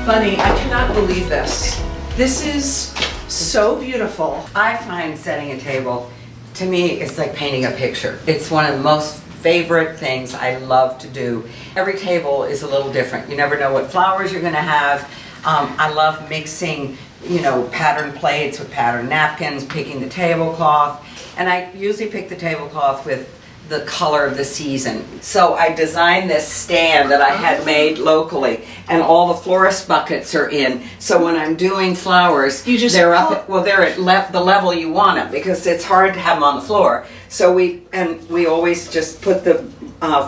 Bunny, I cannot believe this. This is so beautiful. I find setting a table, to me, it's like painting a picture. It's one of the most favorite things I love to do. Every table is a little different. You never know what flowers you're gonna have. I love mixing, you know, patterned plates with patterned napkins, picking the tablecloth. And I usually pick the tablecloth with the color of the season. So I designed this stand that I had made locally, and all the florist buckets are in. So when I'm doing flowers, they're up. Well, they're at the level you want them, because it's hard to have them on the floor. So we always just put the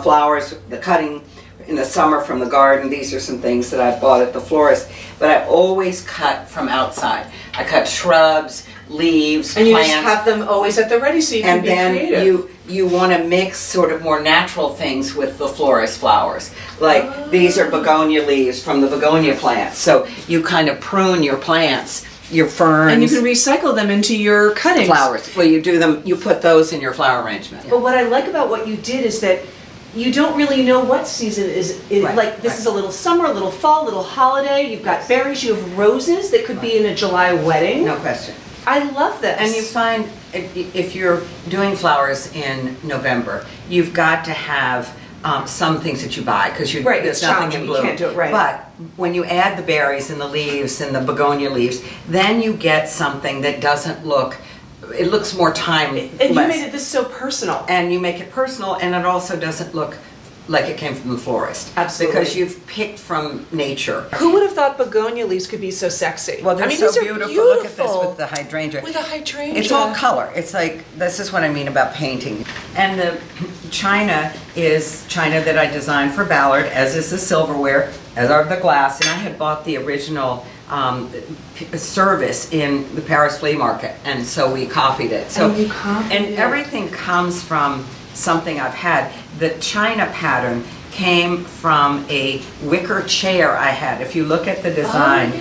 flowers, the cutting in the summer from the garden. These are some things that I bought at the florist, but I always cut from outside. I cut shrubs, leaves, and plants. You just have them always at the ready, so you can be creative. And then you want to mix sort of more natural things with the florist flowers. Like these are begonia leaves from the begonia plants. So you kind of prune your plants, your ferns. And you can recycle them into your cuttings. Flowers. Well, you do them, you put those in your flower arrangement. But what I like about what you did is that you don't really know what season is. Right, like this is a little summer, a little fall, a little holiday. You've got berries, you have roses that could be in a July wedding. No question. I love this. And you find if you're doing flowers in November, you've got to have some things that you buy, because there's nothing in bloom. You can't do it right. But when you add the berries and the leaves and the begonia leaves, then you get something that doesn't look. It looks more timeless. And you made this so personal. And you make it personal, and it also doesn't look like it came from the florist. Absolutely. Because you've picked from nature. Who would have thought begonia leaves could be so sexy? Well, they're so beautiful. Look at this with the hydrangea. With a hydrangea. It's all color. It's like, this is what I mean about painting. And the china is china that I designed for Ballard, as is the silverware, as are the glass. And I had bought the original service in the Paris flea market, and so we copied it. So, and everything comes from something I've had. The china pattern came from a wicker chair I had. If you look at the design,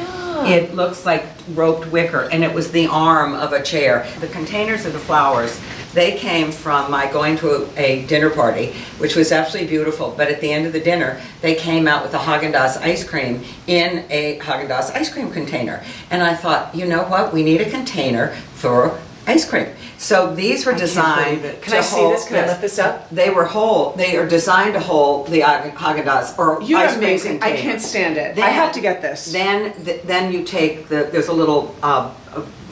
it looks like roped wicker, and it was the arm of a chair. The containers of the flowers, they came from my going to a dinner party, which was absolutely beautiful, but at the end of the dinner, they came out with a Haagen-Dazs ice cream in a Haagen-Dazs ice cream container. And I thought, you know what, we need a container for ice cream. So these were designed to hold. Can I see this? Can I lift this up? They are designed to hold the Haagen-Dazs or You're ice cream amazing. container. I can't stand it. Then, I have to get this. Then you take there's a little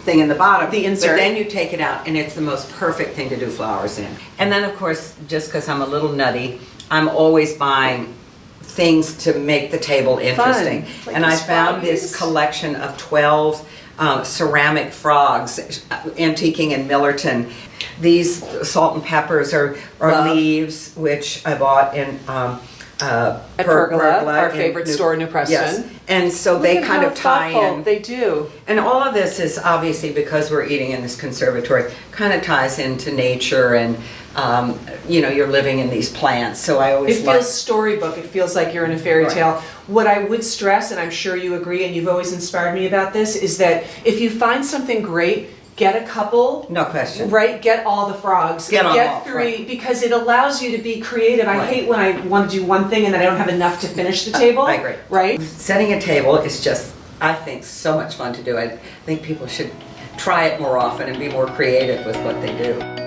thing in the bottom. The insert. But then you take it out, and it's the most perfect thing to do flowers in. And then, of course, just because I'm a little nutty, I'm always buying things to make the table interesting. Like and I found this collection of 12 ceramic frogs, antiquing in Millerton. These salt and peppers are leaves, which I bought in At Pergola, our favorite store in New Preston. Yes, and so they Look at kind how of tie thoughtful in. They do. And all of this is obviously, because we're eating in this conservatory, kind of ties into nature and, you know, you're living in these plants. So I always It like. feels storybook. It feels like you're in a fairy Right. tale. What I would stress, and I'm sure you agree, and you've always inspired me about this, is that if you find something great, get a couple. No question. Right? Get all the frogs. Get all, three, right. because it allows you to be creative. I Right. hate when I want to do one thing and then I don't have enough to finish the table. I agree. Right? Setting a table is just, I think, so much fun to do. I think people should try it more often and be more creative with what they do.